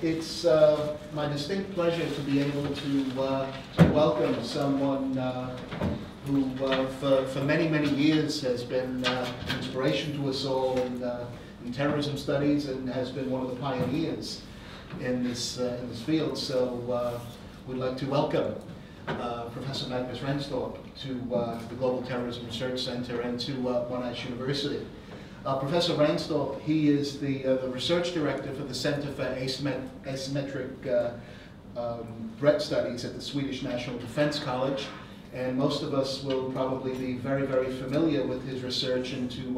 It's my distinct pleasure to be able to welcome someone who for many, many years has been an inspiration to us all in terrorism studies and has been one of the pioneers in this field. So we'd like to welcome Professor Magnus Ranstorp to the Global Terrorism Research Center and to Monash University. Professor Ranstorp, he is the research director for the Center for Asymmetric Threat Studies at the Swedish National Defense College, and most of us will probably be very, very familiar with his research into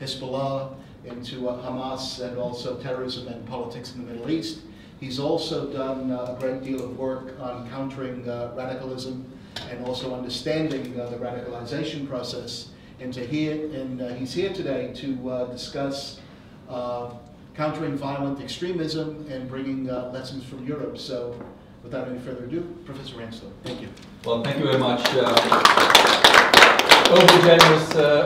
Hizballah, into Hamas, and also terrorism and politics in the Middle East. He's also done a great deal of work on countering radicalism and also understanding the radicalization process. And he's here today to discuss countering violent extremism and bringing lessons from Europe. So without any further ado, Professor Ranstorp, thank you. Well, thank you very much.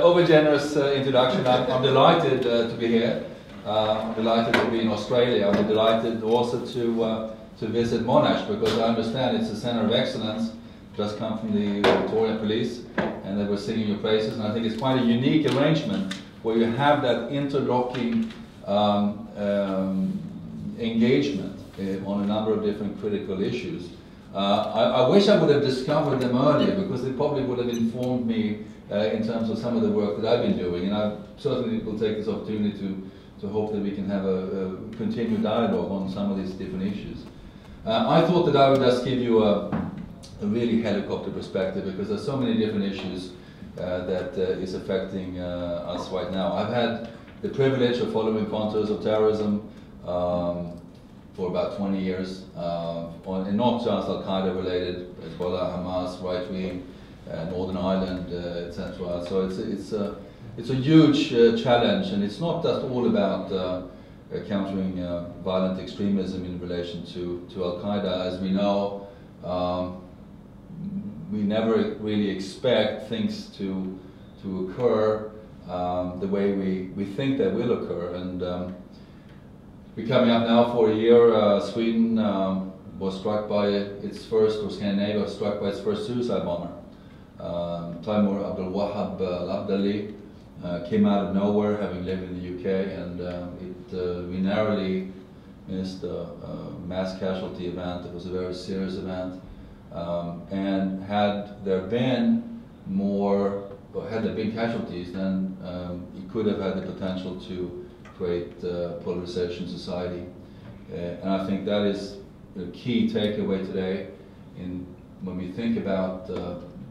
Over generous introduction. I'm delighted to be here. I'm delighted to be in Australia. I'm delighted also to visit Monash, because I understand it's a center of excellence. Just come from the Victoria Police, and they were singing your praises, and I think it's quite a unique arrangement where you have that interlocking engagement on a number of different critical issues. I wish I would have discovered them earlier, because they probably would have informed me in terms of some of the work that I've been doing, and I certainly will take this opportunity to hope that we can have a continued dialogue on some of these different issues. I thought that I would just give you a really helicopter perspective, because there's so many different issues that is affecting us right now. I've had the privilege of following contours of terrorism for about 20 years, and not just Al-Qaeda related, Hizballah, Hamas, right wing, Northern Ireland, etc. So it's a huge challenge, and it's not just all about countering violent extremism in relation to Al-Qaeda. As we know, we never really expect things to occur the way we think they will occur. And we're coming up now for a year. Sweden was struck by its first, or Scandinavia was struck by its first suicide bomber. Timur Abdul Wahab al-Abdali came out of nowhere, having lived in the UK, and we narrowly missed a mass casualty event. It was a very serious event. And had there been casualties, then it could have had the potential to create polarization in society. And I think that is the key takeaway today when we think about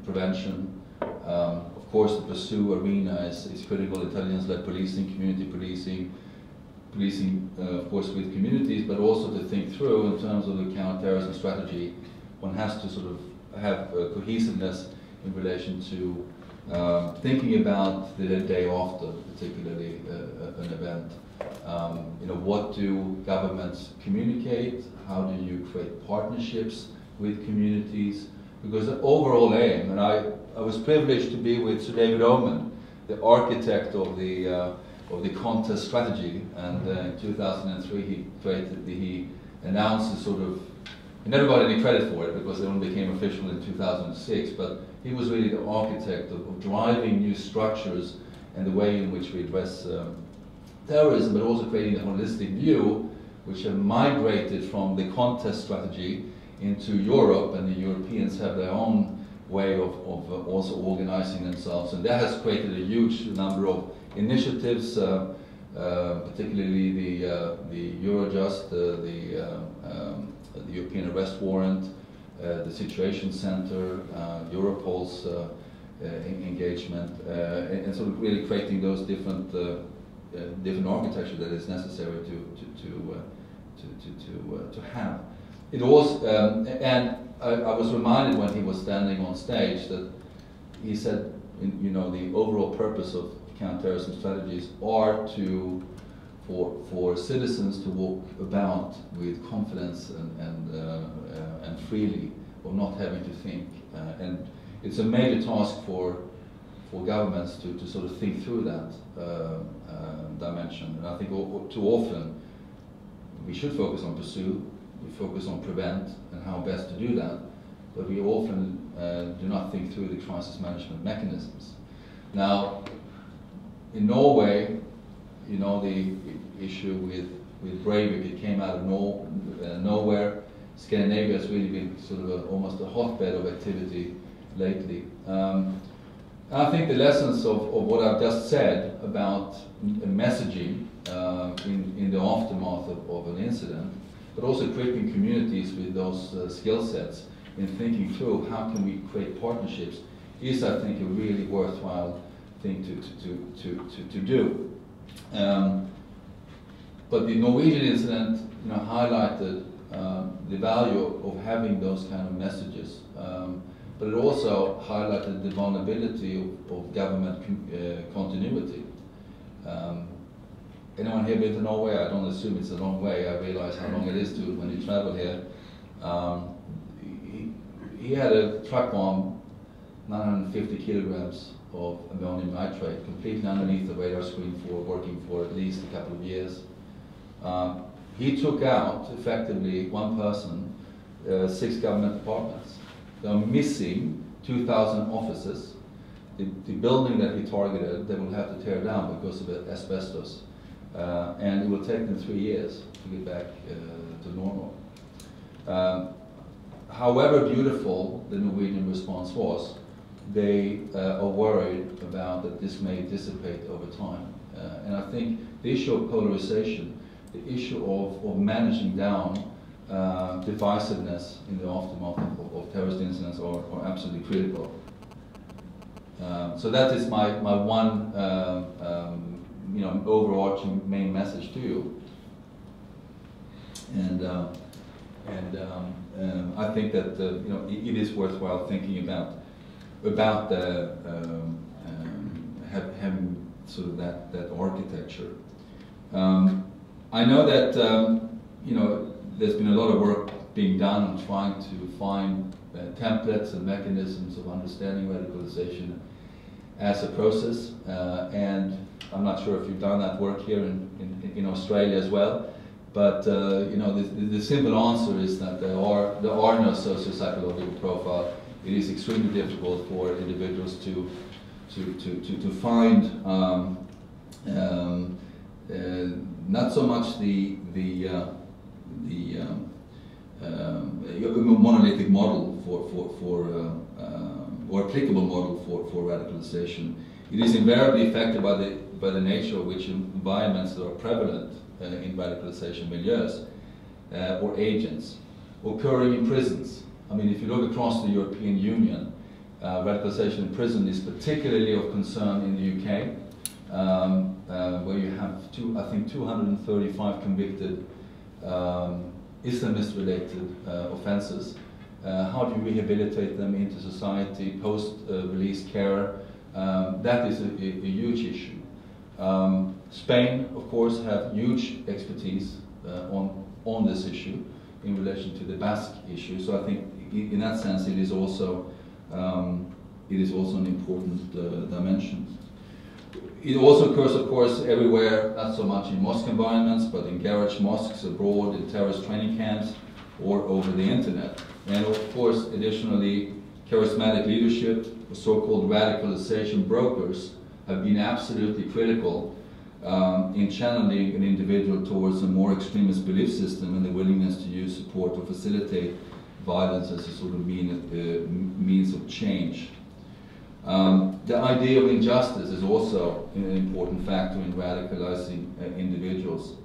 prevention. Of course, the pursue arena is critical: intelligence-led policing, community policing, of course, with communities, but also to think through in terms of the counterterrorism strategy. One has to sort of have cohesiveness in relation to thinking about the day after, particularly an event. What do governments communicate? How do you create partnerships with communities? Because the overall aim, and I was privileged to be with Sir David Oman, the architect of the contest strategy, and in 2003 he announced a sort of, he never got any credit for it because it only became official in 2006, but he was really the architect of driving new structures and the way in which we address terrorism, but also creating a holistic view which have migrated from the contest strategy into Europe, and the Europeans have their own way of also organizing themselves, and that has created a huge number of initiatives, particularly the Eurojust, the European Arrest Warrant, the Situation Center, Europol's engagement, and sort of really creating those different architecture that is necessary to have. It was, and I was reminded when he was standing on stage that he said, the overall purpose of counterterrorism strategies are for citizens to walk about with confidence and freely, of not having to think. And it's a major task for governments to sort of think through that dimension. And I think too often we should focus on pursue, we focus on prevent and how best to do that, but we often do not think through the crisis management mechanisms. Now, in Norway, you know, the issue with Breivik, it came out of nowhere. Scandinavia has really been sort of almost a hotbed of activity lately. I think the lessons of what I've just said about messaging in the aftermath of an incident, but also equipping communities with those skill sets in thinking through how can we create partnerships is, I think, a really worthwhile thing to do. But the Norwegian incident, you know, highlighted the value of having those kind of messages. But it also highlighted the vulnerability of government continuity. Anyone here been to Norway? I don't assume it's a long way. I realize how long it is when you travel here. He had a truck bomb, 950 kilograms of ammonium nitrate, completely underneath the radar screen working for at least a couple of years. He took out, effectively, one person, 6 government departments. They're missing 2,000 offices. The building that he targeted, they will have to tear down because of asbestos. And it will take them 3 years to get back to normal. However beautiful the Norwegian response was, they are worried about that this may dissipate over time. And I think the issue of polarization, the issue of managing down divisiveness in the aftermath of terrorist incidents are absolutely critical. So that is my one you know, overarching main message to you. And I think that you know, it is worthwhile thinking about having sort of that architecture. I know that you know, there's been a lot of work being done on trying to find templates and mechanisms of understanding radicalization as a process, and I'm not sure if you've done that work here in Australia as well. But you know, the simple answer is that there are no socio-psychological profile. It is extremely difficult for individuals to find not so much the monolithic model or applicable model for radicalization. It is invariably affected by the nature of which environments that are prevalent in radicalization milieus or agents occurring in prisons. I mean, if you look across the European Union, radicalization in prison is particularly of concern in the UK, where you have I think 235 convicted Islamist-related offences. How do you rehabilitate them into society, post-release care? That is a huge issue. Spain, of course, have huge expertise on this issue in relation to the Basque issue. So I think, in that sense, it is also an important dimension. It also occurs, of course, everywhere, not so much in mosque environments, but in garage mosques, abroad, in terrorist training camps, or over the internet. And of course, additionally, charismatic leadership, so-called radicalization brokers, have been absolutely critical in channeling an individual towards a more extremist belief system and the willingness to use support or facilitate violence as a sort of means of change. The idea of injustice is also an important factor in radicalizing individuals.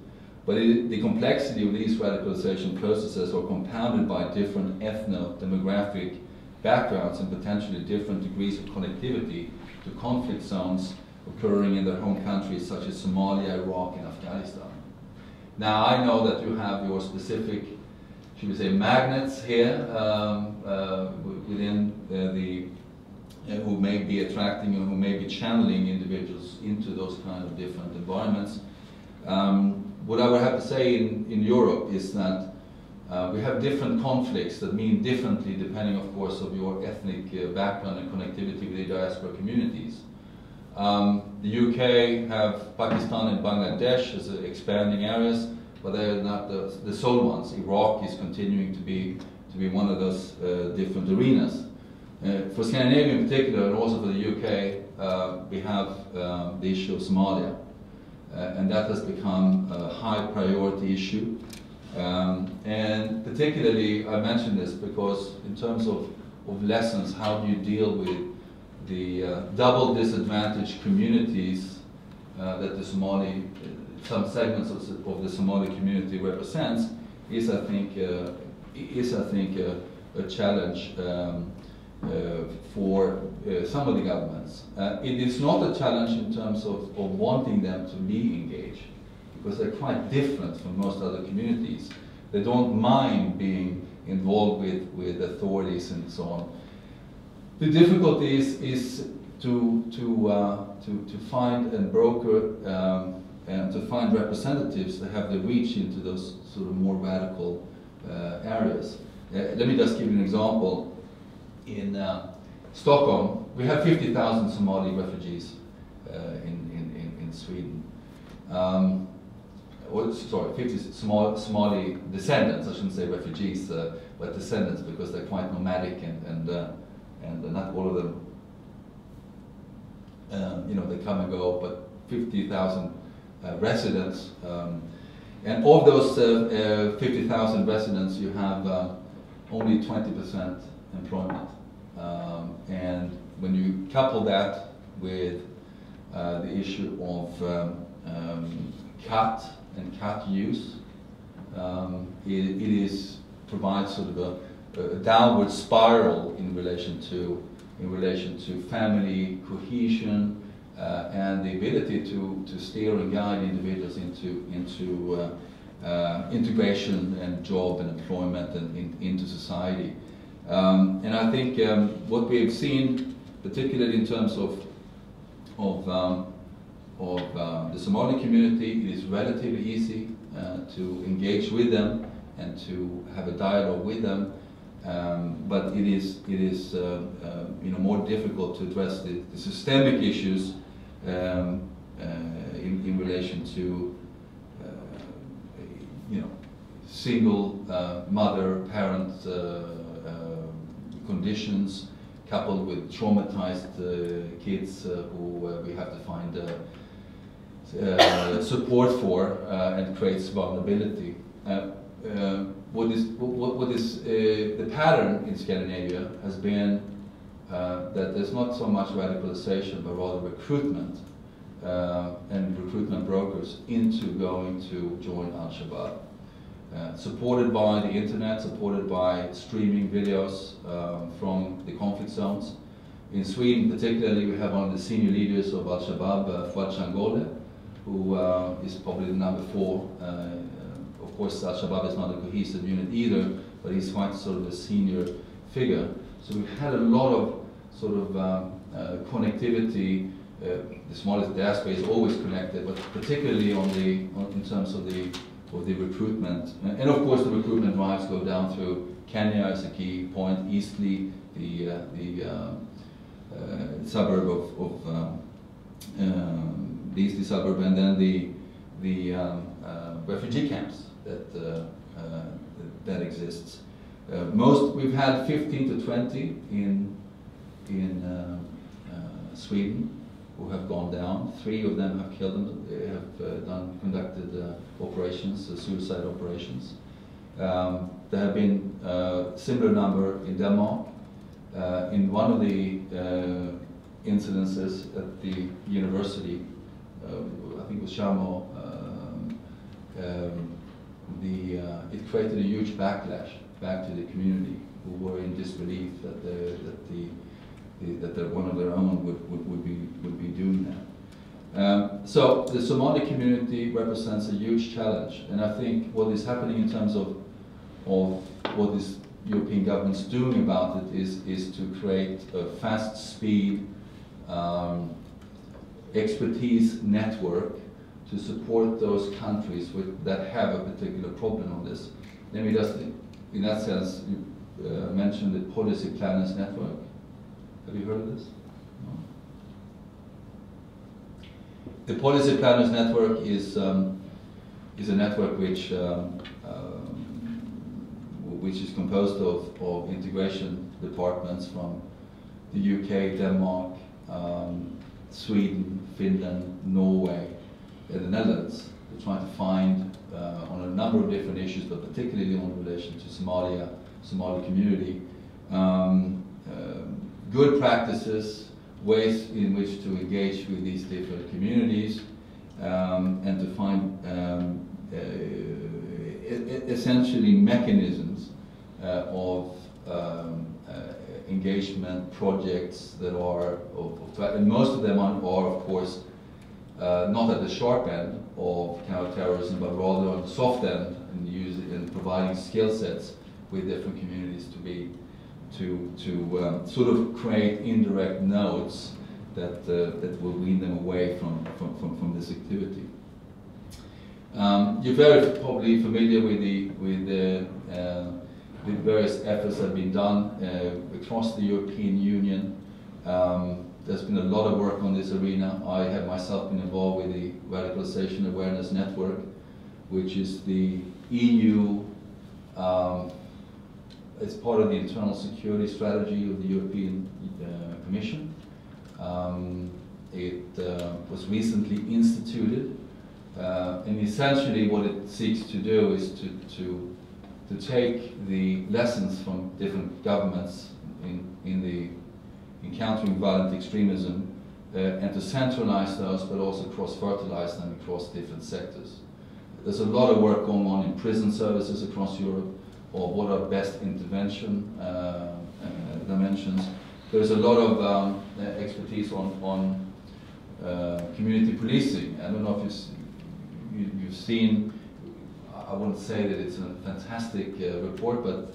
But the complexity of these radicalization processes are compounded by different ethno-demographic backgrounds and potentially different degrees of connectivity to conflict zones occurring in their home countries such as Somalia, Iraq, and Afghanistan. Now, I know that you have your specific, should we say, magnets here within who may be attracting or who may be channeling individuals into those kind of different environments. What I would have to say in Europe is that we have different conflicts that mean differently depending, of course, of your ethnic background and connectivity with the diaspora communities. The UK have Pakistan and Bangladesh as expanding areas, but they are not the sole ones. Iraq is continuing to be one of those different arenas. For Scandinavia in particular, and also for the UK, we have the issue of Somalia, and that has become a high priority issue. And particularly, I mention this because in terms of lessons, how do you deal with the double disadvantaged communities that the Somali, some segments of the Somali community represents, is I think a challenge for some of the governments. It is not a challenge in terms of wanting them to be engaged, because they're quite different from most other communities. They don't mind being involved with authorities and so on. The difficulty is to find and broker and to find representatives that have the reach into those sort of more radical areas. Let me just give you an example. In Stockholm, we have 50,000 Somali refugees in Sweden. Sorry, 50 Somali descendants. I shouldn't say refugees, but descendants, because they're quite nomadic and not all of them. You know, they come and go, but 50,000 residents. And of those 50,000 residents, you have only 20% employment. And when you couple that with the issue of cat and cat use, it provides sort of a downward spiral in relation to family cohesion and the ability to steer and guide individuals into integration and job and employment and into society. And I think what we have seen, particularly in terms of the Somali community, it is relatively easy to engage with them and to have a dialogue with them, but it is you know, more difficult to address the systemic issues in relation to you know, single mother parent conditions, coupled with traumatized kids who we have to find support for and creates vulnerability. What is the pattern in Scandinavia has been that there's not so much radicalization, but rather recruitment and recruitment brokers into going to join Al-Shabaab. Supported by the internet, supported by streaming videos from the conflict zones. In Sweden particularly, we have one of the senior leaders of Al-Shabaab, Fuad Shangole, who is probably the number 4. Of course, Al-Shabaab is not a cohesive unit either, but he's quite sort of a senior figure. So we've had a lot of sort of connectivity. The Somali diaspora is always connected, but particularly in terms of the recruitment. And of course the recruitment drives go down through Kenya as a key point, Eastleigh, the suburb of the Eastleigh suburb, and then the refugee camps that exists. We've had 15 to 20 in Sweden who have gone down. 3 of them have killed them, have conducted operations, suicide operations. There have been a similar number in Denmark. In one of the incidences at the university, I think it was Sharmo, it created a huge backlash back to the community, who were in disbelief that one of their own would be doing that. So the Somali community represents a huge challenge, and I think what is happening in terms of what this European government's doing about it is to create a fast speed expertise network to support those countries that have a particular problem on this. Let me just, in that sense, mention the Policy Planners Network. Have you heard of this? No. The Policy Planners Network is is a network which is composed of integration departments from the UK, Denmark, Sweden, Finland, Norway, and the Netherlands. We're trying to find on a number of different issues, but particularly in relation to Somali community, good practices, ways in which to engage with these different communities, and to find essentially mechanisms of engagement projects that are, and most of them are of course not at the sharp end of counterterrorism, but rather on the soft end, and providing skill sets with different communities to sort of create indirect nodes that will wean them away from this activity. You're very probably familiar with the various efforts that have been done across the European Union. There's been a lot of work on this arena. I have myself been involved with the Radicalisation Awareness Network, which is the EU, it's part of the internal security strategy of the European Commission. It was recently instituted, and essentially what it seeks to do is to take the lessons from different governments in countering violent extremism and to centralize those, but also cross-fertilize them across different sectors. There's a lot of work going on in prison services across Europe, or what are best intervention dimensions. There's a lot of expertise on community policing. I don't know if you've seen, I wouldn't say that it's a fantastic report, but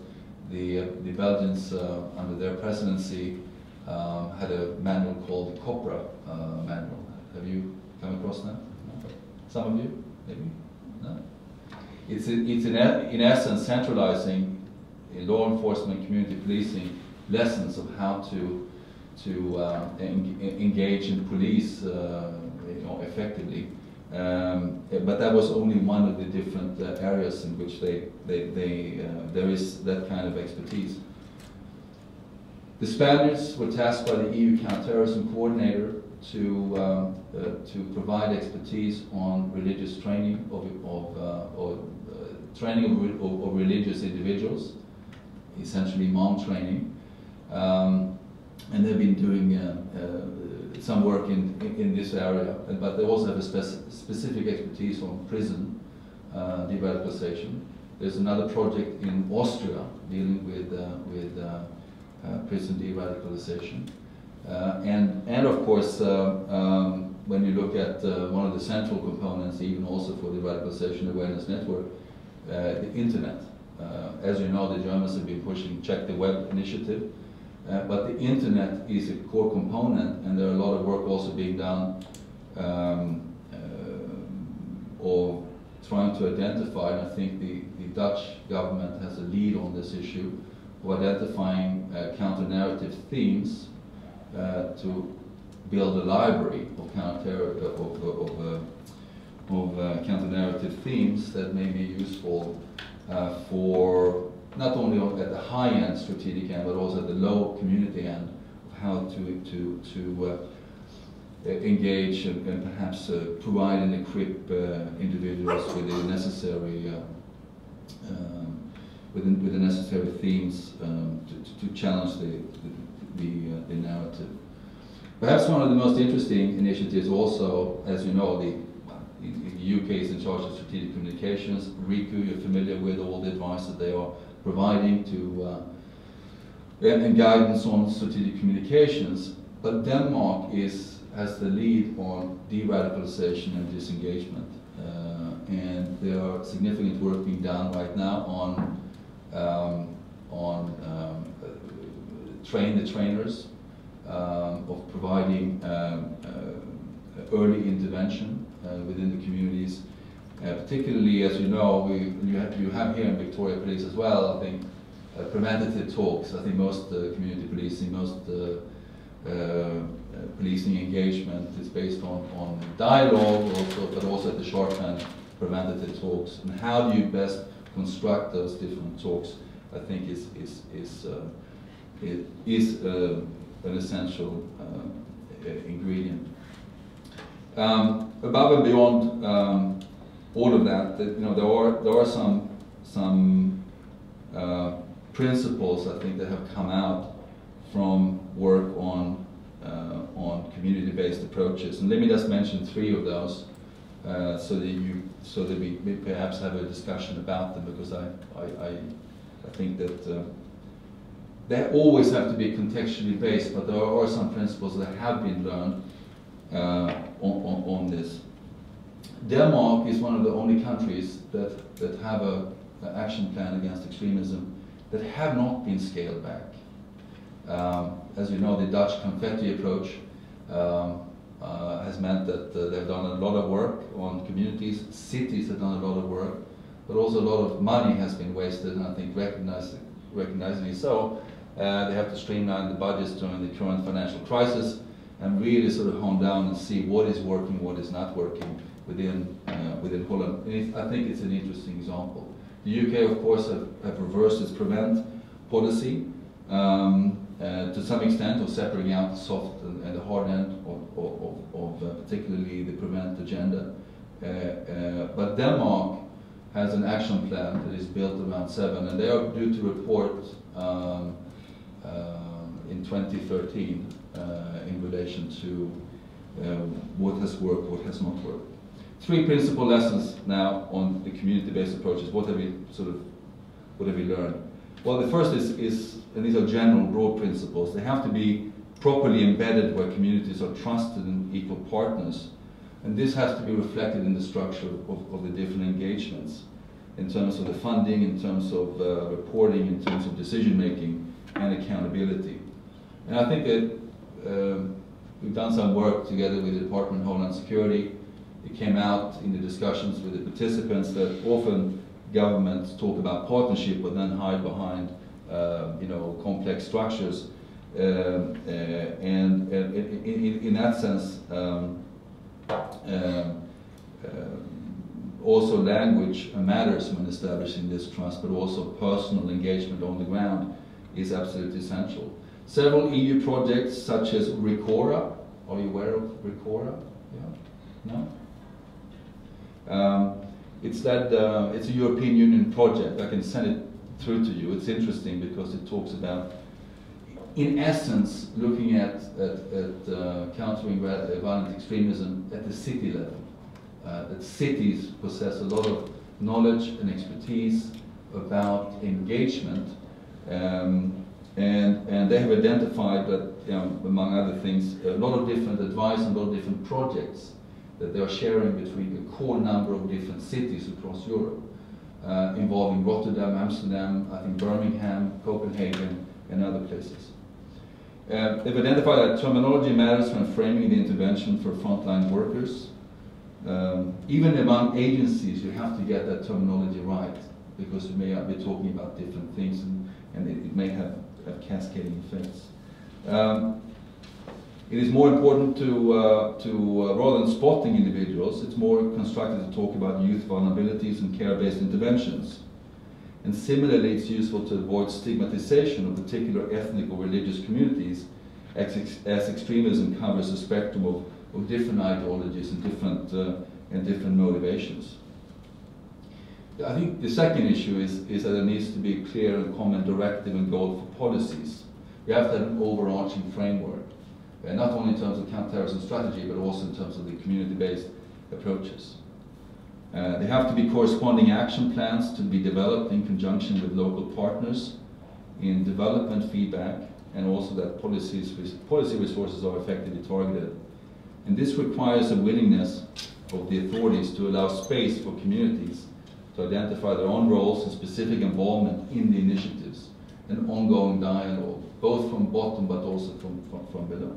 the Belgians under their presidency had a manual called the COPRA manual. Have you come across that? No? Some of you, maybe? No? It's in essence centralizing law enforcement, community policing lessons of how to engage in police effectively. But that was only one of the different areas in which there is that kind of expertise. The Spaniards were tasked by the EU Counterterrorism Coordinator to provide expertise on religious training of religious individuals, essentially imam training, and they've been doing some work in this area, but they also have a specific expertise on prison de-radicalization. There's another project in Austria dealing with prison de-radicalization. And of course, when you look at one of the central components, even also for the Radicalisation Awareness Network, the internet. As you know, the Germans have been pushing Check the Web initiative, but the internet is a core component, and there are a lot of work also being done or trying to identify, and I think the Dutch government has a lead on this issue, of identifying counter-narrative themes to build a library of counter-narrative themes that may be useful for not only at the high-end strategic end, but also at the low community end, of how to engage and perhaps provide and equip individuals with the necessary with the necessary themes to challenge the narrative. Perhaps one of the most interesting initiatives also, as you know, the UK is in charge of strategic communications. RICU, you're familiar with all the advice that they are providing to and guidance on strategic communications. But Denmark has the lead on de-radicalization and disengagement, and there are significant work being done right now on train the trainers, of providing early intervention within the communities. Particularly, as you know, you have here in Victoria Police as well, I think, preventative talks. I think most community policing, most policing engagement is based on dialogue, but also at the sharp end preventative talks, and how do you best construct those different talks, I think is an essential ingredient. Above and beyond all of that, there are some principles, I think, that have come out from work on community-based approaches, and let me just mention 3 of those, so that we perhaps have a discussion about them, because I think that they always have to be contextually based, but there are some principles that have been learned on this. Denmark is one of the only countries that have an action plan against extremism that have not been scaled back. As you know, the Dutch confetti approach has meant that they've done a lot of work on communities, cities have done a lot of work, but also a lot of money has been wasted, and I think recognizingly so. They have to streamline the budgets during the current financial crisis and really sort of hone down and see what is working, what is not working within Holland. And I think it's an interesting example. The UK, of course, have reversed its prevent policy to some extent, of separating out the soft and the hard end of particularly the prevent agenda. But Denmark has an action plan that is built around 7, and they are due to report in 2013 in relation to what has worked, what has not worked. 3 principal lessons now on the community-based approaches. What have we learned? Well, the first is, and these are general, broad principles. They have to be properly embedded where communities are trusted and equal partners, and this has to be reflected in the structure of the different engagements, in terms of the funding, in terms of reporting, in terms of decision-making and accountability. And I think that we've done some work together with the Department of Homeland Security. It came out in the discussions with the participants that often governments talk about partnership but then hide behind complex structures. And in that sense, also language matters when establishing this trust, but also personal engagement on the ground is absolutely essential. Several EU projects such as RECORA, are you aware of RECORA? Yeah? No? It's a European Union project. I can send it through to you. It's interesting because it talks about, in essence, looking at countering violent extremism at the city level. That cities possess a lot of knowledge and expertise about engagement, and they have identified that, among other things, a lot of different advice and a lot of different projects that they are sharing between a core number of different cities across Europe, involving Rotterdam, Amsterdam, I think Birmingham, Copenhagen, and other places. They've identified that terminology matters when framing the intervention for frontline workers. Even among agencies, you have to get that terminology right, because you may be talking about different things, and it may have cascading effects. It is more important to rather than spotting individuals, it's more constructive to talk about youth vulnerabilities and care-based interventions. And similarly, it's useful to avoid stigmatization of particular ethnic or religious communities, as extremism covers a spectrum of different ideologies and different motivations. I think the second issue is that there needs to be a clear and common directive and goal for policies. You have to have an overarching framework, not only in terms of counterterrorism strategy, but also in terms of the community-based approaches. There have to be corresponding action plans to be developed in conjunction with local partners in development feedback, and also that policy resources are effectively targeted. And this requires a willingness of the authorities to allow space for communities to identify their own roles and specific involvement in the initiatives, and ongoing dialogue, both from bottom but also from below.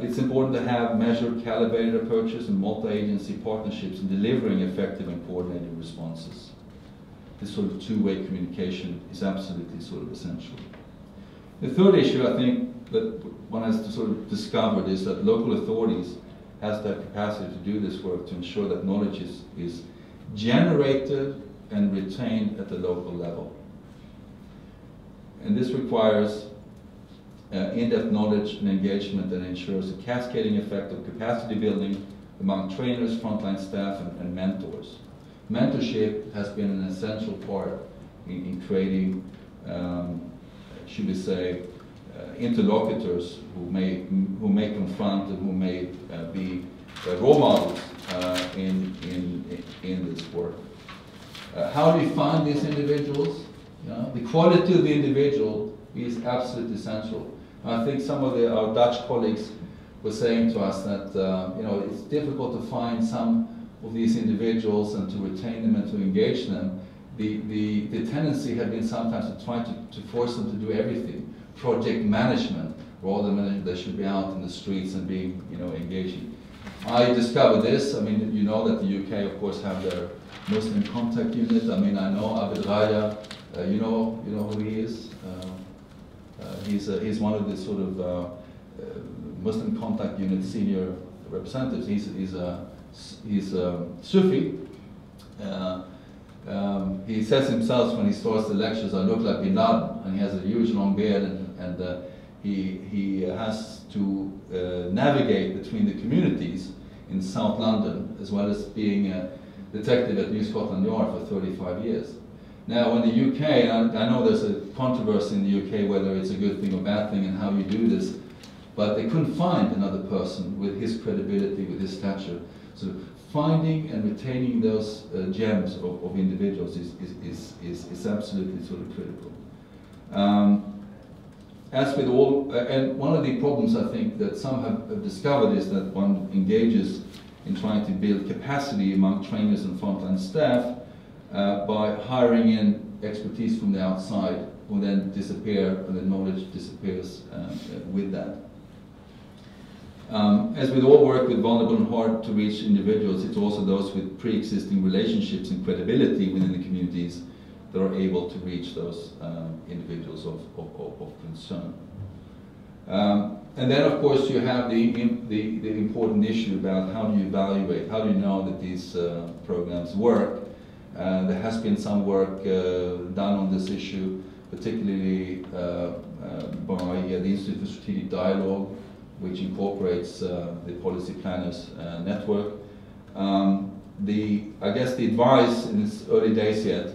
It's important to have measured, calibrated approaches and multi-agency partnerships in delivering effective and coordinated responses. This sort of two-way communication is absolutely sort of essential. The third issue, I think, that one has to sort of discover is that local authorities has the capacity to do this work to ensure that knowledge is generated and retained at the local level. And this requires in-depth knowledge and engagement that ensures a cascading effect of capacity building among trainers, frontline staff, and mentors. Mentorship has been an essential part in creating, should we say, interlocutors who may confront and who may be role models in this work. How do you find these individuals? The quality of the individual is absolutely essential. I think some of our Dutch colleagues were saying to us that it's difficult to find some of these individuals and to retain them and to engage them. The tendency had been sometimes to try to force them to do everything, project management, rather than they should be out in the streets and being engaging. I discovered this. I mean, you know that the UK, of course, have their Muslim contact unit. I mean, I know Abid Raya. You know who he is. He's one of the sort of Muslim contact unit senior representatives. He's a Sufi. He says himself when he starts the lectures, I look like Bin Laden, and he has a huge long beard, and he has to navigate between the communities in South London, as well as being a detective at New Scotland Yard for 35 years. Now, in the UK, I know there's a controversy in the UK whether it's a good thing or bad thing and how you do this, but they couldn't find another person with his credibility, with his stature. So finding and retaining those gems of individuals is absolutely sort of critical. As with all, and one of the problems I think that some have discovered is that one engages in trying to build capacity among trainers and frontline staff by hiring in expertise from the outside, who then disappear, and the knowledge disappears with that. As with all work with vulnerable and hard to reach individuals, it's also those with pre-existing relationships and credibility within the communities that are able to reach those individuals of concern. And then, of course, you have the important issue about how do you evaluate, how do you know that these programs work. There has been some work done on this issue, particularly by the Institute for Strategic Dialogue, which incorporates the Policy Planners Network. I guess the advice in its early days yet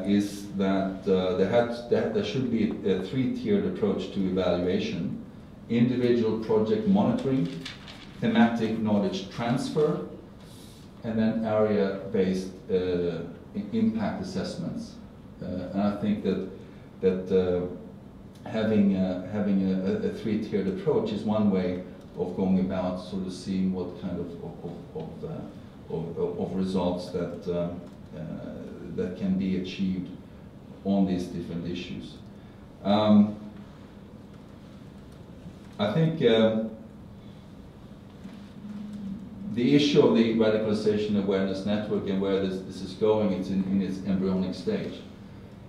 is that there should be a three-tiered approach to evaluation: individual project monitoring, thematic knowledge transfer, and then area-based impact assessments. And I think that having a three-tiered approach is one way of going about sort of seeing what kind of results that can be achieved on these different issues. I think the issue of the Radicalisation Awareness Network and where this is going, it's in its embryonic stage.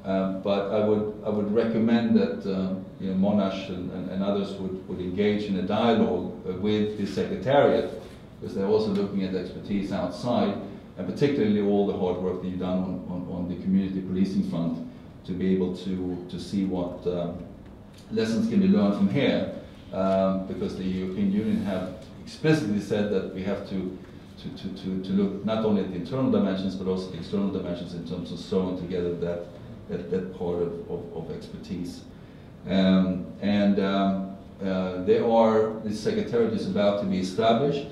But I would recommend that Monash and others would engage in a dialogue with the Secretariat, because they're also looking at expertise outside, and particularly all the hard work that you've done on the community policing front, to be able to see what lessons can be learned from here, because the European Union have explicitly said that we have to look not only at the internal dimensions but also the external dimensions in terms of sewing together that part of expertise. The Secretariat is about to be established,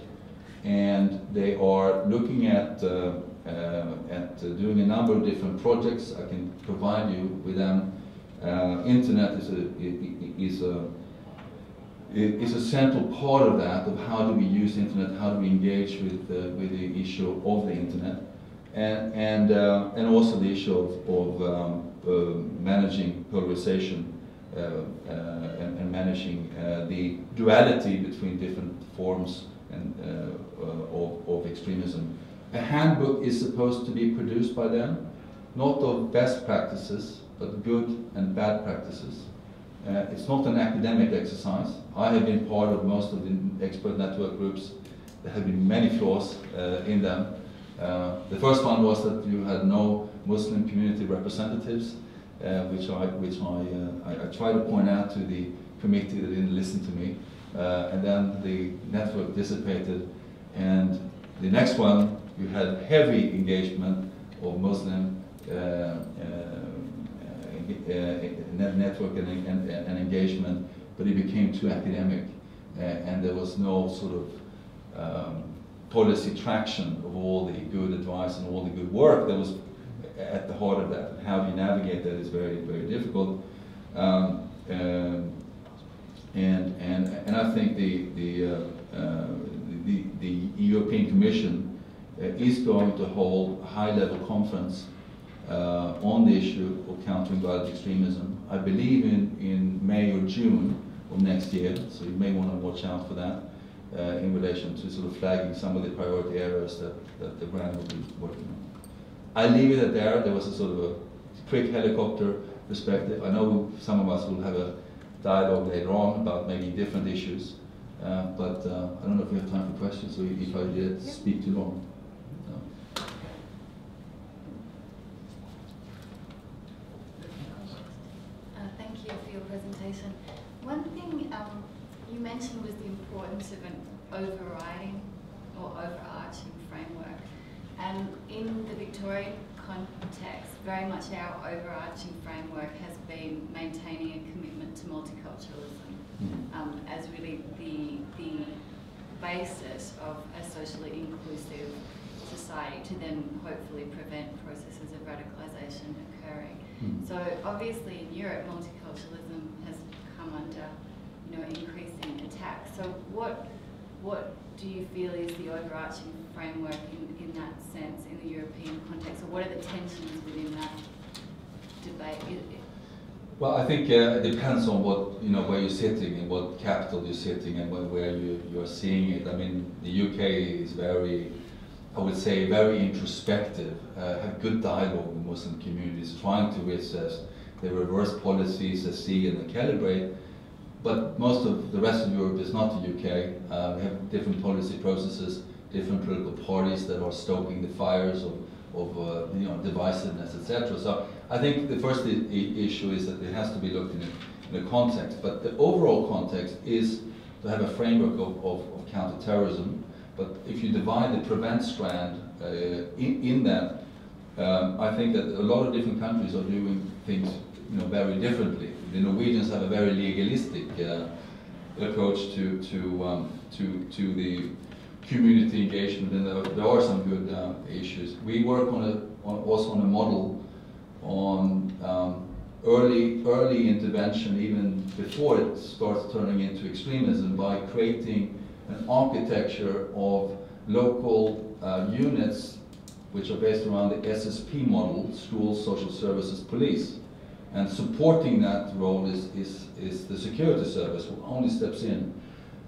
and they are looking at doing a number of different projects. I can provide you with them. Internet is a central part of that, of how do we use internet, how do we engage with the issue of the internet, and also the issue of managing polarization and managing the duality between different forms of extremism. A handbook is supposed to be produced by them, not of best practices, but good and bad practices. It's not an academic exercise. I have been part of most of the expert network groups there had been many flaws in them. The first one was that you had no Muslim community representatives, which I tried to point out to the committee that didn't listen to me. And then the network dissipated. And the next one, you had heavy engagement of Muslim network and engagement, but it became too academic, and there was no sort of policy traction of all the good advice and all the good work that was at the heart of that. How you navigate that is very, very difficult. And I think the European Commission is going to hold a high-level conference on the issue of countering violent extremism. I believe in May or June of next year, so you may want to watch out for that in relation to sort of flagging some of the priority areas that the brand will be working on. I leave it at there. There was a sort of a quick helicopter perspective. I know some of us will have a dialogue later on about maybe different issues, but I don't know if we have time for questions, so if I did speak too long. Thank you for your presentation. One thing you mentioned was the importance of an overriding or overarching framework. And in the Victorian context, very much our overarching framework has been maintaining a commitment to multiculturalism as really the basis of a socially inclusive society to then hopefully prevent processes of radicalisation occurring. So obviously in Europe, multiculturalism has come under, increasing attack. So what do you feel is the overarching framework in that sense in the European context, or what are the tensions within that debate? Well, I think it depends on what where you're sitting and what capital you're sitting and where you're seeing it. I mean, the UK is very, I would say, very introspective, have good dialogue with Muslim communities, trying to reassess their reverse policies, see and calibrate. But most of the rest of Europe is not the UK. We have different policy processes, different political parties that are stoking the fires of divisiveness, etc. So I think the first issue is that it has to be looked in a context. But the overall context is to have a framework of counter-terrorism. But if you divide the prevent strand in that, I think that a lot of different countries are doing things very differently. The Norwegians have a very legalistic approach to the community engagement, and there are some good issues. We work also on a model on early intervention, even before it starts turning into extremism, by creating an architecture of local units which are based around the SSP model, schools, social services, police. And supporting that role is the security service, who only steps in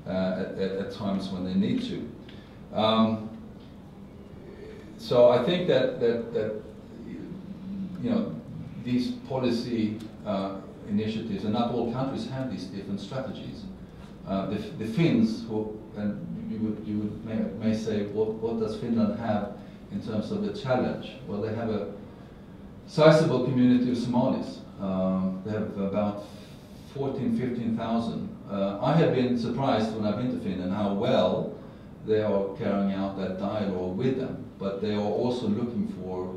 at times when they need to. So I think that these policy initiatives, and not all countries have these different strategies. The Finns, and you may say, what does Finland have in terms of the challenge? Well, they have a sizable community of Somalis. They have about 15,000. I have been surprised when I've been to Finland how well they are carrying out that dialogue with them, but they are also looking for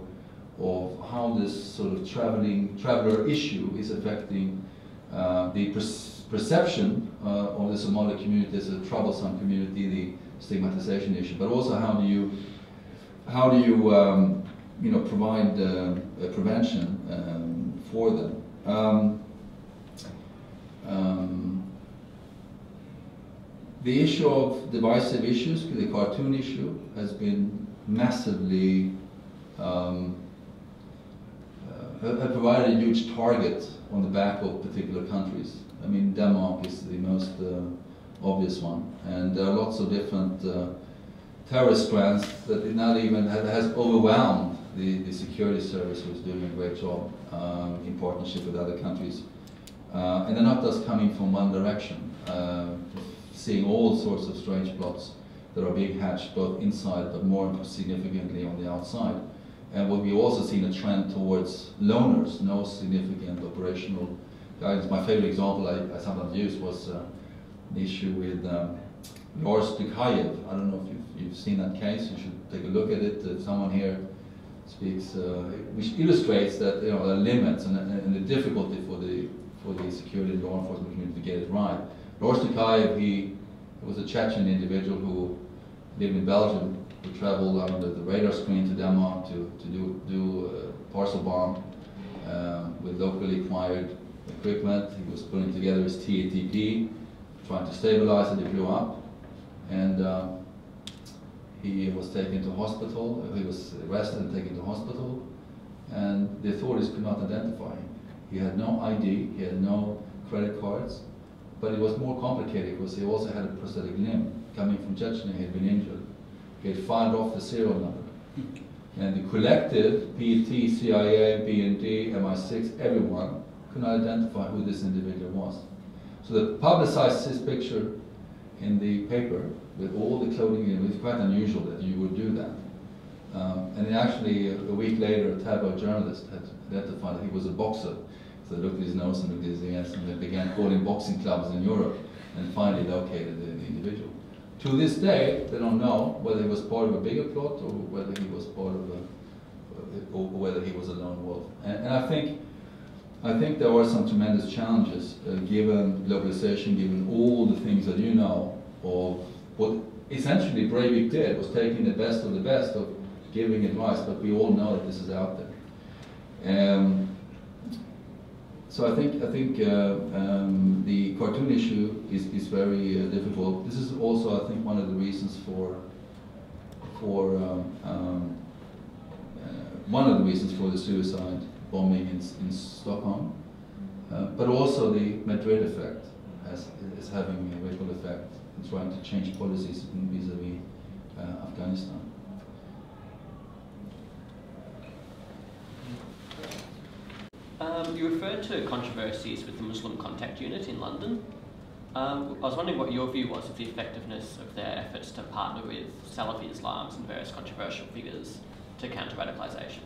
how this sort of traveler issue is affecting the perception of the Somali community as a troublesome community, the stigmatization issue, but also how do you provide prevention for them. The issue of divisive issues, the cartoon issue, has been massively have provided a huge target on the back of particular countries. I mean, Denmark is the most obvious one, and there are lots of different terrorist strands that it not even has overwhelmed the security service, who's doing a great job in partnership with other countries. And they're not just coming from one direction, seeing all sorts of strange plots that are being hatched both inside but more significantly on the outside. And what we also seen a trend towards loners, no significant operational guidance. My favorite example I sometimes use was an issue with Lars Dukayev. I don't know if you've seen that case. You should take a look at it. Someone here speaks, which illustrates that there are limits and the difficulty for the security and law enforcement community to get it right. Lars Dukayev, he was a Chechen individual who lived in Belgium, who traveled under the radar screen to Denmark to do a parcel bomb with locally acquired equipment. He was putting together his TATP, trying to stabilize it. It blew up, and he was taken to hospital. He was arrested and taken to hospital, and the authorities could not identify him. He had no ID, he had no credit cards, but it was more complicated because he also had a prosthetic limb. Coming from Chechnya, he had been injured. He had filed off the serial number. And the collective, PET, CIA, BND, MI6, everyone could not identify who this individual was. So they publicized his picture in the paper with all the clothing. It was quite unusual that you would do that. And then actually, a week later, a tabloid journalist had identified that he was a boxer. So they looked at his nose and looked at his ears, and they began calling boxing clubs in Europe, and finally located the individual. To this day, they don't know whether he was part of a bigger plot or whether he was part of or whether he was a lone wolf. And I think there are some tremendous challenges given globalization, given all the things that you know of what essentially Breivik did, was taking the best of giving advice, but we all know that this is out there. So I think the cartoon issue is very difficult. This is also, I think, one of the reasons for the suicide bombing in Stockholm, but also the Madrid effect is having a ripple effect in trying to change policies vis-a-vis Afghanistan. You referred to controversies with the Muslim Contact Unit in London. I was wondering what your view was of the effectiveness of their efforts to partner with Salafi Islams and various controversial figures to counter radicalisation.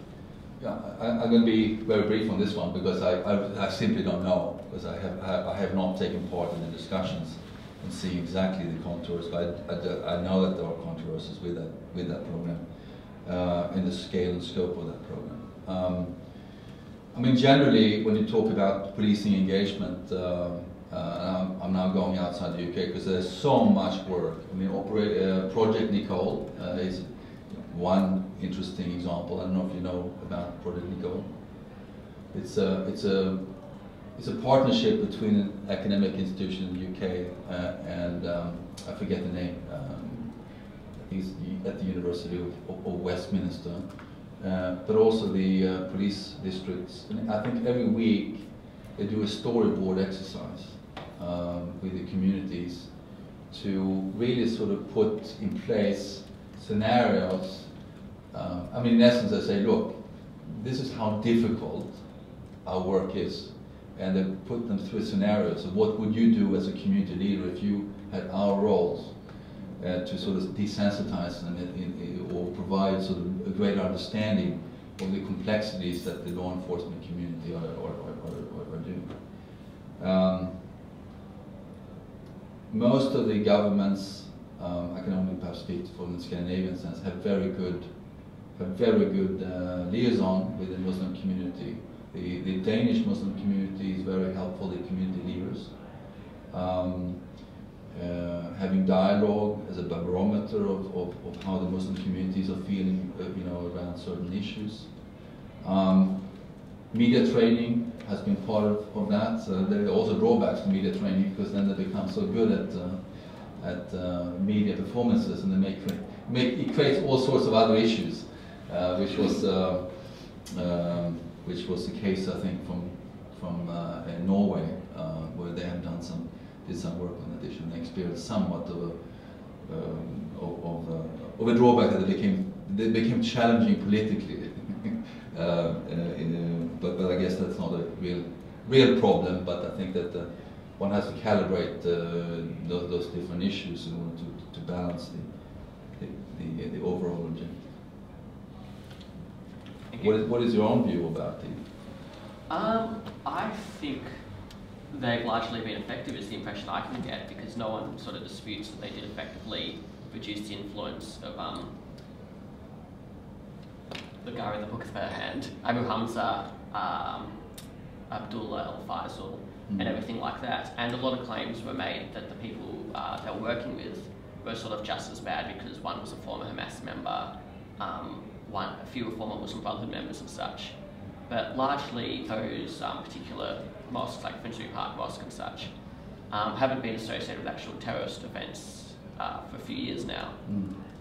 Yeah, I'm going to be very brief on this one because I simply don't know, because I have not taken part in the discussions and see exactly the contours. But I know that there are controversies with that program, in the scale and scope of that program. I mean, generally, when you talk about policing engagement, I'm now going outside the UK because there's so much work. I mean, Project Nicole is one interesting example. I don't know if you know about Project Nicole. It's a partnership between an academic institution in the UK and I forget the name. I think it's at the University of Westminster. But also the police districts. And I think every week they do a storyboard exercise with the communities to really sort of put in place scenarios. I mean, in essence, they say, look, this is how difficult our work is. And they put them through scenarios of what would you do as a community leader if you had our roles. To sort of desensitize or provide sort of a greater understanding of the complexities that the law enforcement community are doing. Most of the governments, I can only perhaps speak from the Scandinavian sense, have very good liaison with the Muslim community. The Danish Muslim community is very helpful, the community leaders. Having dialogue as a barometer of how the Muslim communities are feeling, around certain issues. Media training has been part of that. There are also drawbacks to media training because then they become so good at media performances, and it creates all sorts of other issues, which was the case, I think, from Norway, where they have did some work on that issue, and they experienced somewhat of a drawback that they became challenging politically. But I guess that's not a real problem. But I think that one has to calibrate those different issues in order to balance the overall agenda. Thank you. What is your own view about the? I think they've largely been effective, is the impression I can get, because no one sort of disputes that they did effectively reduce the influence of the guy in the book of her hand, Abu Hamza, Abdullah al-Faisal, and everything like that. And a lot of claims were made that the people they were working with were sort of just as bad, because one was a former Hamas member, a few were former Muslim Brotherhood members and such. But largely those particular mosques, like Finsbury Park Mosque and such, haven't been associated with actual terrorist events for a few years now.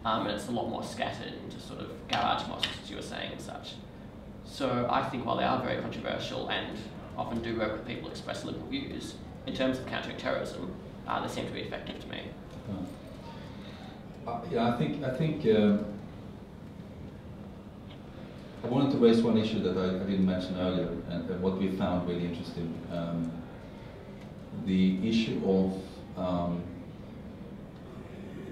And it's a lot more scattered into sort of garage mosques, as you were saying, and such. So I think while they are very controversial and often do work with people who express liberal views, in terms of countering terrorism, they seem to be effective to me. Yeah, I think I wanted to raise one issue that I didn't mention earlier, and what we found really interesting. The issue of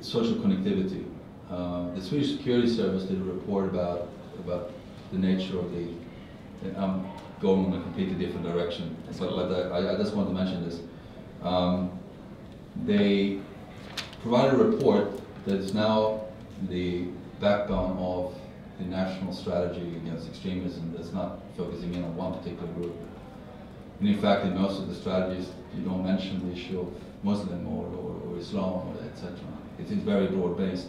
social connectivity. The Swedish Security Service did a report about the nature of the. I'm going in a completely different direction, but I just want to mention this. They provided a report that is now the backbone of the national strategy against extremism, that's not focusing in on one particular group. And in fact, in most of the strategies, you don't mention the issue of Muslim or Islam, or etc. It is very broad-based.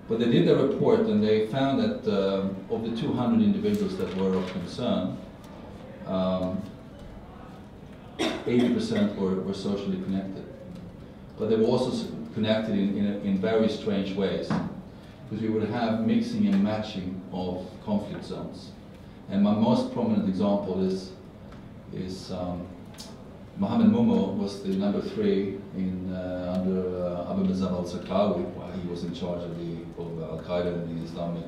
But they did a report, and they found that of the 200 individuals that were of concern, 80% were socially connected. But they were also connected in very strange ways, because we would have mixing and matching of conflict zones. And my most prominent example is Mohammed Mumo was the number 3 in under Abu Mazar al-Zarqawi, while he was in charge of Al-Qaeda and the Islamic,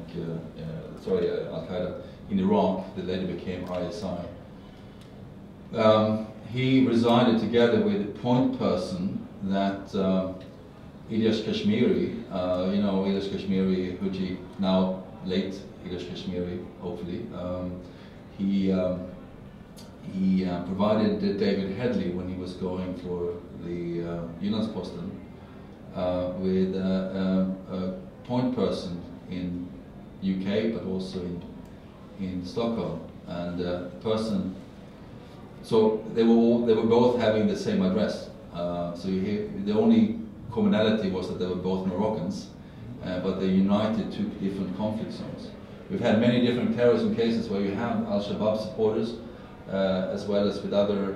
Al-Qaeda in Iraq, that later became ISI. He resided together with a point person that Ilyas Kashmiri, Ilyas Kashmiri, Huji, now late Ilyas Kashmiri, hopefully, he provided David Headley when he was going for the Jyllands-Posten with a point person in UK, but also in Stockholm, and person. So they were both having the same address. So you hear, the only commonality was that they were both Moroccans, but they united 2 different conflict zones. We've had many different terrorism cases where you have Al-Shabaab supporters, as well as with other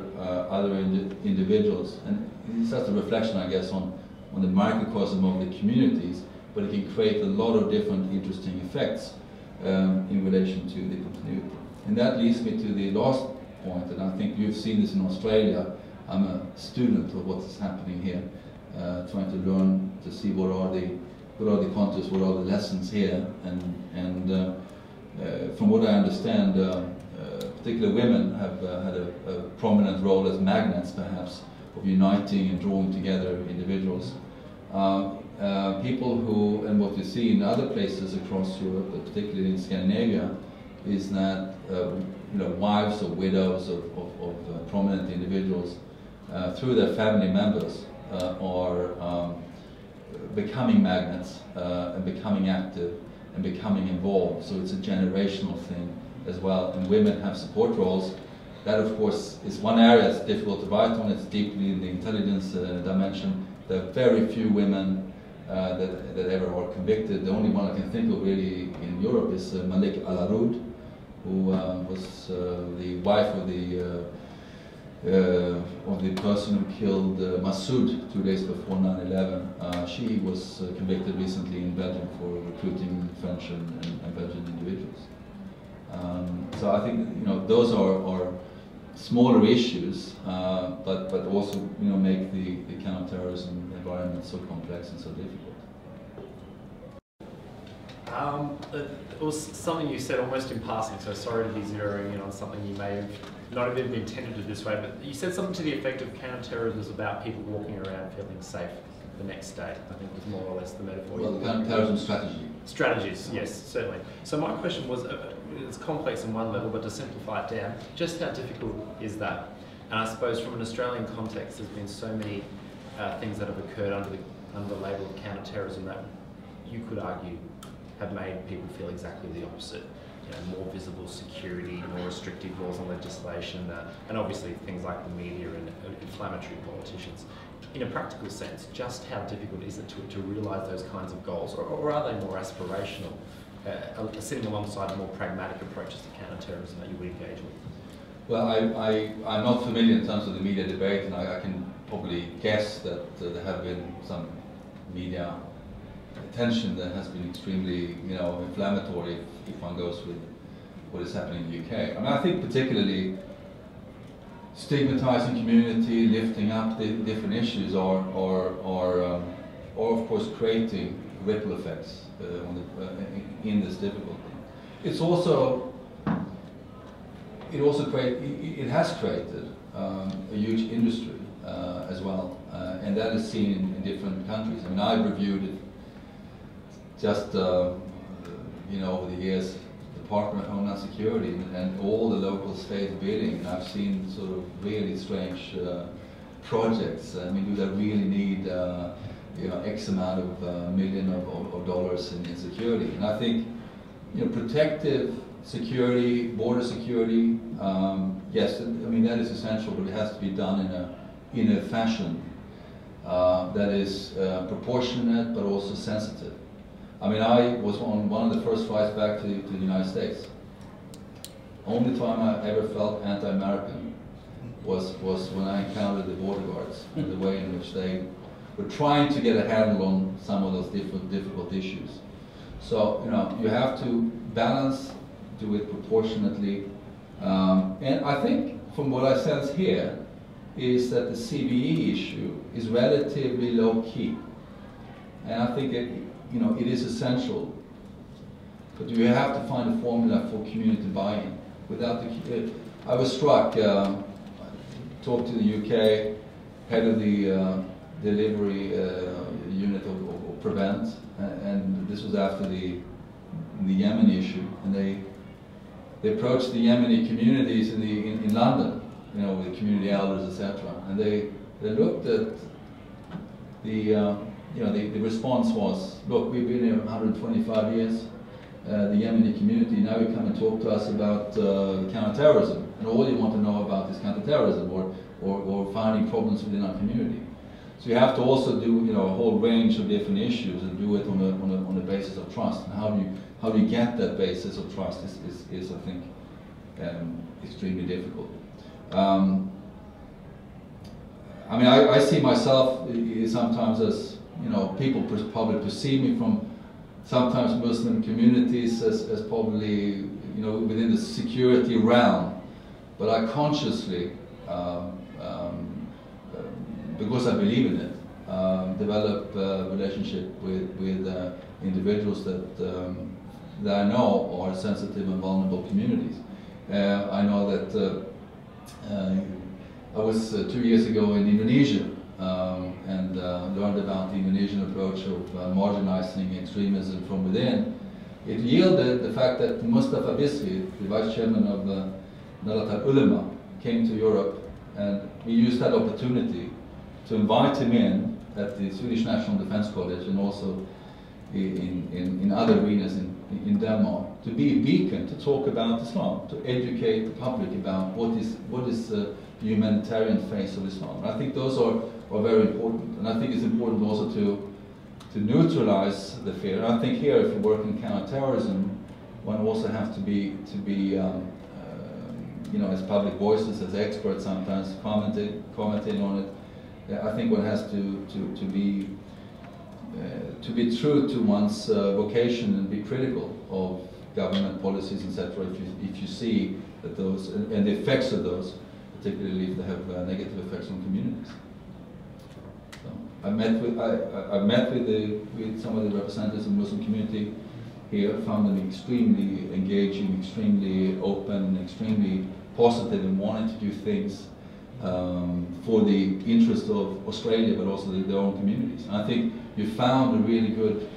individuals, and it's just a reflection, I guess, on the microcosm of the communities, but it can create a lot of different interesting effects in relation to the continuity. And that leads me to the last point, and I think you've seen this in Australia. I'm a student of what is happening here, trying to learn to see what are the contours, what are the lessons here, and from what I understand, particularly women have had a prominent role as magnets, perhaps, of uniting and drawing together individuals. People who, and what you see in other places across Europe, but particularly in Scandinavia, is that wives or widows of prominent individuals, through their family members, are becoming magnets and becoming active and becoming involved. So it's a generational thing as well. And women have support roles. That, of course, is one area that's difficult to write on. It's deeply in the intelligence dimension. There are very few women that ever are convicted. The only one I can think of really in Europe is Malik Al-Arud, who was the wife of the person who killed Massoud 2 days before 9/11. She was convicted recently in Belgium for recruiting French and Belgian individuals. So I think those are smaller issues, but also make the counterterrorism environment so complex and so difficult. It was something you said almost in passing, so sorry to be zeroing in on something you may have not have even intended it this way, but you said something to the effect of counterterrorism is about people walking around feeling safe. the next state, I think was more or less the metaphor. Well, the counter-terrorism strategy. Strategies, yes, certainly. So my question was, it's complex on one level, but to simplify it down, just how difficult is that? And I suppose from an Australian context, there's been so many things that have occurred under the label of counter-terrorism that you could argue have made people feel exactly the opposite. You know, more visible security, more restrictive laws and legislation, and obviously things like the media and inflammatory politicians. In a practical sense, just how difficult is it to realise those kinds of goals, or are they more aspirational, sitting alongside the more pragmatic approaches to counter-terrorism that you would engage with? Well, I'm not familiar in terms of the media debate, and I can probably guess that there have been some media attention that has been extremely, inflammatory if one goes with what is happening in the UK. I mean, I think particularly stigmatizing community, lifting up the different issues, or of course creating ripple effects in this difficulty. It has created a huge industry as well, and that is seen in different countries. I mean, I've reviewed it just over the years, the Department of Homeland Security and all the local state bidding, and I've seen sort of really strange projects. I mean, do they really need X amount of million of dollars in security? And I think protective security, border security, yes, I mean that is essential, but it has to be done in a fashion that is proportionate but also sensitive. I mean, I was on one of the first flights back to the United States. Only time I ever felt anti-American was when I encountered the border guards and the way in which they were trying to get a handle on some of those difficult issues. So, you have to balance, do it proportionately. And I think from what I sense here is that the CVE issue is relatively low key. And I think it is essential, but you have to find a formula for community buy-in. Without I was struck. Talked to the UK head of the delivery unit of Prevent, and this was after the Yemen issue, and they approached the Yemeni communities in London, with community elders, etc. And they looked at the response was, look, we've been here 125 years, the Yemeni community, now you come and talk to us about counterterrorism, and all you want to know about is counterterrorism or finding problems within our community. So you have to also do a whole range of different issues and do it on a basis of trust. And how do you get that basis of trust is I think, extremely difficult. I mean, I see myself sometimes as, people probably perceive me from sometimes Muslim communities as probably, within the security realm, but I consciously, because I believe in it, develop a relationship with individuals that I know are sensitive and vulnerable communities. I know that I was 2 years ago in Indonesia and learned about the Indonesian approach of marginalizing extremism from within. It yielded the fact that Mustafa Bisri, the vice chairman of Nadatul Ulama, came to Europe, and we used that opportunity to invite him in at the Swedish National Defense College and also in other arenas in Denmark, to be a beacon, to talk about Islam, to educate the public about what is the humanitarian face of Islam. And I think those are very important, and I think it's important also to neutralize the fear. And I think here, if you work in counterterrorism, one also has to be as public voices, as experts sometimes commenting on it. I think one has to be true to one's vocation and be critical of government policies, etc. If you see that those and the effects of those, particularly if they have negative effects on communities. So I met with some of the representatives of the Muslim community here, found them extremely engaging, extremely open, extremely positive, and wanting to do things for the interest of Australia, but also their own communities. And I think you found a really good,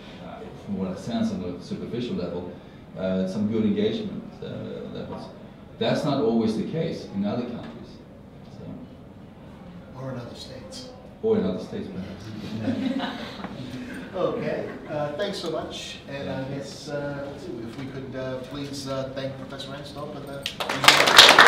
from what it sounds on a superficial level, some good engagement levels. That's not always the case in other countries. So. Or in other states. Or in other states, perhaps. Okay, thanks so much. And I guess, let's see, if we could please thank Professor Ranstorp for that.